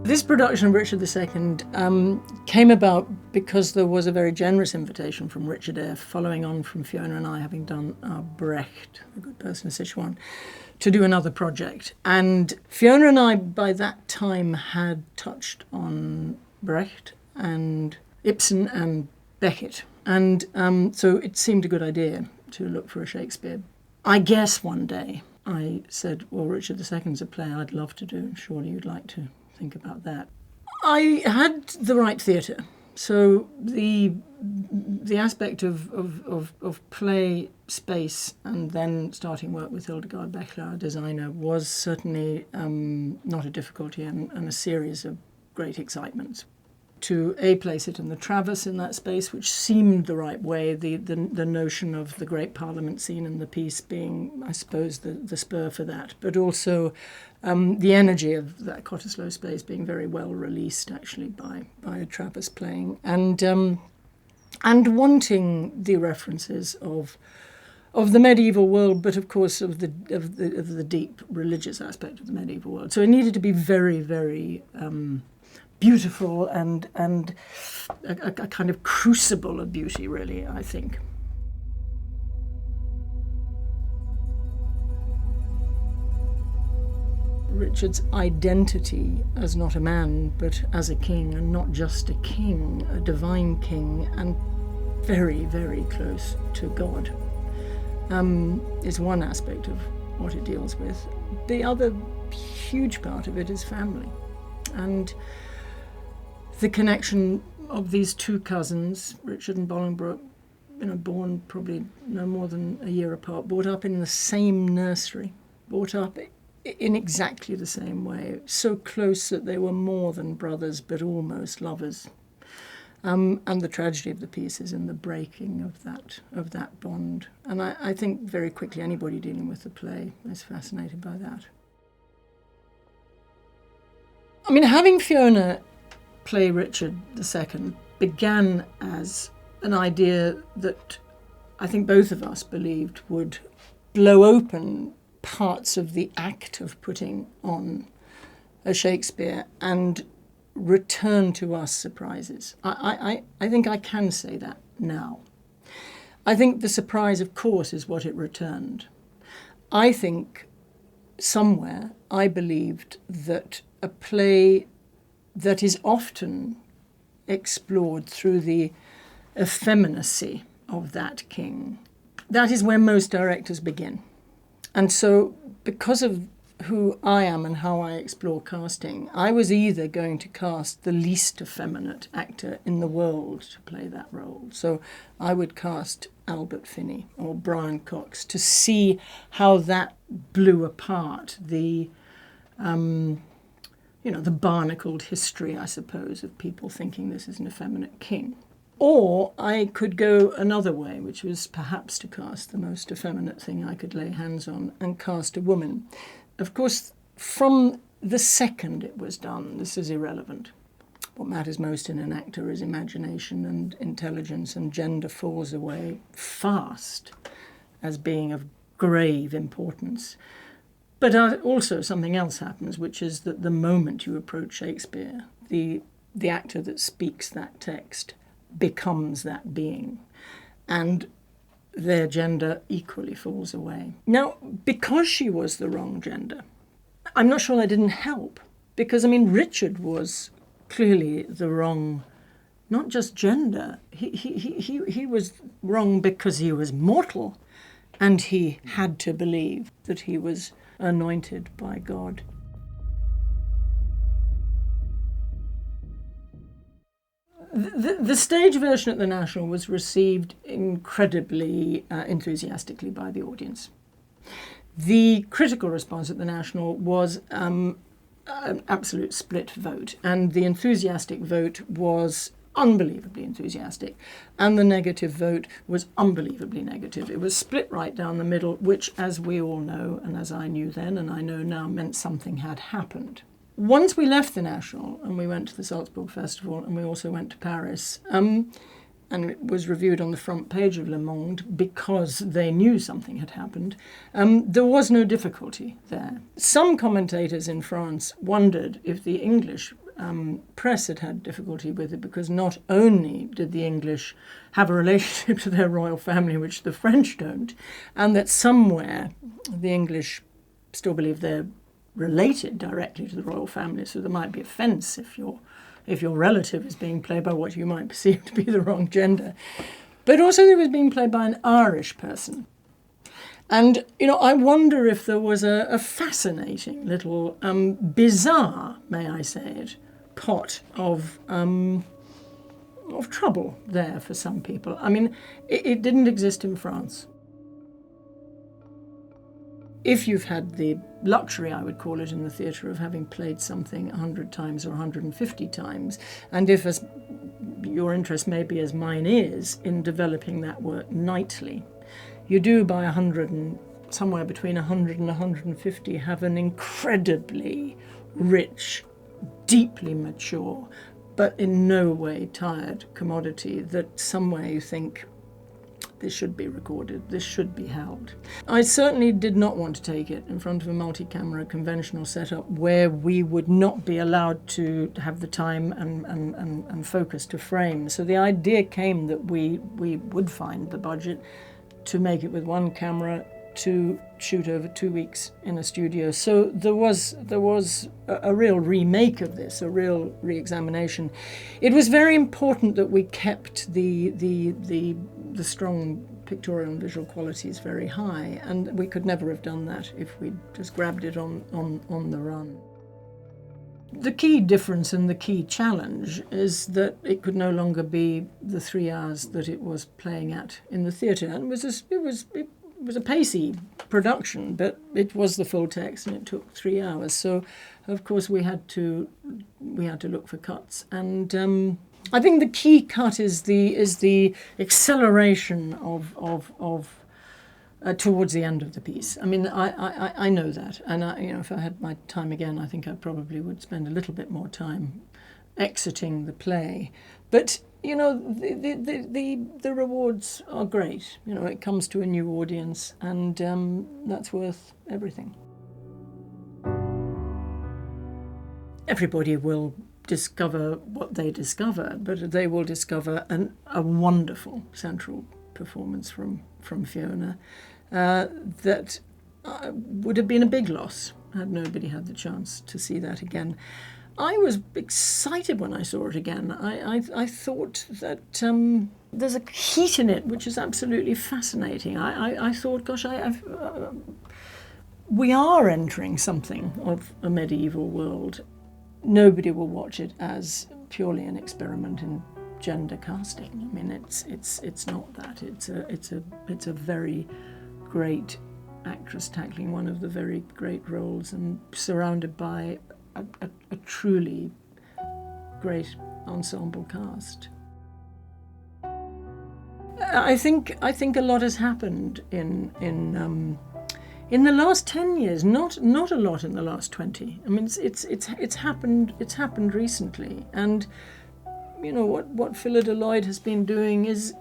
This production of Richard II came about because there was a very generous invitation from Richard Eyre, following on from Fiona and I having done Brecht, The Good Person of Sichuan, to do another project. And Fiona and I, by that time, had touched on Brecht and Ibsen and Beckett. And so it seemed a good idea to look for a Shakespeare. I guess one day I said, well, Richard II's a play I'd love to do. Surely you'd like to think about that. I had the right theatre. So the aspect of play space and then starting work with Hildegard Beckler, our designer, was certainly not a difficulty and a series of great excitements. To place it in the Traverse in that space, which seemed the right way, the notion of the great Parliament scene and the piece being, I suppose, the spur for that, but also the energy of that Cottesloe space being very well released, actually, by a Traverse playing, and wanting the references of the medieval world, but of course of the deep religious aspect of the medieval world. So it needed to be very, very beautiful and a kind of crucible of beauty, really, I think. Richard's identity as not a man, but as a king, and not just a king, a divine king, and very, very close to God, is one aspect of what it deals with. The other huge part of it is family. And the connection of these two cousins, Richard and Bolingbroke, born probably no more than a year apart, brought up in the same nursery, brought up in exactly the same way, so close that they were more than brothers, but almost lovers. And the tragedy of the piece is in the breaking of that bond. And I think very quickly anybody dealing with the play is fascinated by that. I mean, having Fiona play Richard II began as an idea that I think both of us believed would blow open parts of the act of putting on a Shakespeare and return to us surprises. I think I can say that now. I think the surprise, of course, is what it returned. I think somewhere I believed that a play that is often explored through the effeminacy of that king, that is where most directors begin. And so because of who I am and how I explore casting, I was either going to cast the least effeminate actor in the world to play that role. So I would cast Albert Finney or Brian Cox to see how that blew apart the barnacled history, I suppose, of people thinking this is an effeminate king. Or I could go another way, which was perhaps to cast the most effeminate thing I could lay hands on and cast a woman. Of course, from the second it was done, this is irrelevant. What matters most in an actor is imagination and intelligence, and gender falls away fast as being of grave importance. But also something else happens, which is that the moment you approach Shakespeare, the actor that speaks that text becomes that being, and their gender equally falls away. Now, because she was the wrong gender, I'm not sure that didn't help, because, Richard was clearly the wrong, not just gender, he was wrong because he was mortal, and he had to believe that he was anointed by God. The stage version at the National was received incredibly enthusiastically by the audience. The critical response at the National was an absolute split vote, and the enthusiastic vote was unbelievably enthusiastic, and the negative vote was unbelievably negative. It was split right down the middle, which, as we all know, and as I knew then and I know now, meant something had happened. Once we left the National and we went to the Salzburg Festival and we also went to Paris, and it was reviewed on the front page of Le Monde because they knew something had happened, there was no difficulty there. Some commentators in France wondered if the English press had difficulty with it, because not only did the English have a relationship to their royal family, which the French don't, and that somewhere the English still believe they're related directly to the royal family, so there might be offence if your relative is being played by what you might perceive to be the wrong gender. But also it was being played by an Irish person. And, I wonder if there was a fascinating little, bizarre, may I say it, pot of trouble there for some people. I mean, it didn't exist in France. If you've had the luxury, I would call it, in the theatre of having played something 100 times or 150 times, and if as your interest may be as mine is in developing that work nightly, you do by 100 and somewhere between 100 and 150 have an incredibly rich, deeply mature, but in no way tired commodity that somewhere you think, this should be recorded, this should be held. I certainly did not want to take it in front of a multi-camera conventional setup where we would not be allowed to have the time and focus to frame. So the idea came that we would find the budget to make it with one camera, to shoot over 2 weeks in a studio. So there was a real remake of this, a real re-examination. It was very important that we kept the strong pictorial and visual qualities very high, and we could never have done that if we'd just grabbed it on the run. The key difference and the key challenge is that it could no longer be the 3 hours that it was playing at in the theatre, and it was a pacey production, but it was the full text and it took 3 hours. So, of course, we had to look for cuts. And I think the key cut is the acceleration of towards the end of the piece. I mean, I know that, and if I had my time again, I think I probably would spend a little bit more time exiting the play. But the rewards are great. It comes to a new audience, and that's worth everything. Everybody will discover what they discover, but they will discover a wonderful central performance from Fiona that would have been a big loss had nobody had the chance to see that again. I was excited when I saw it again. I thought that there's a heat in it which is absolutely fascinating. I thought, gosh, we are entering something of a medieval world. Nobody will watch it as purely an experiment in gender casting. I mean, it's not that. It's a very great actress tackling one of the very great roles and surrounded by a truly great ensemble cast. I think a lot has happened in the last 10 years. Not a lot in the last 20. I mean, it's happened recently, and what Phyllida Lloyd has been doing is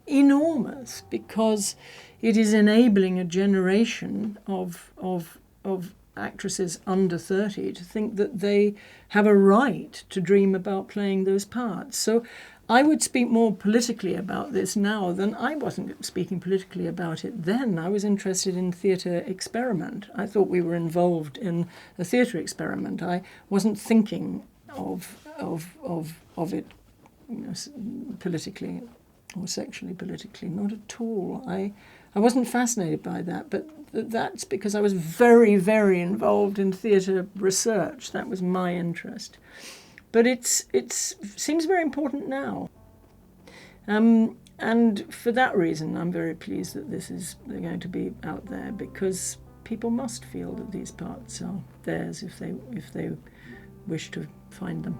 enormous, because it is enabling a generation of actresses under 30 to think that they have a right to dream about playing those parts. So I would speak more politically about this now than I wasn't speaking politically about it then. I was interested in theatre experiment. I thought we were involved in a theatre experiment. I wasn't thinking of it politically or sexually politically, not at all. I wasn't fascinated by that, but that's because I was very, very involved in theatre research. That was my interest. But it seems very important now. And for that reason, I'm very pleased that they're going to be out there, because people must feel that these parts are theirs if they wish to find them.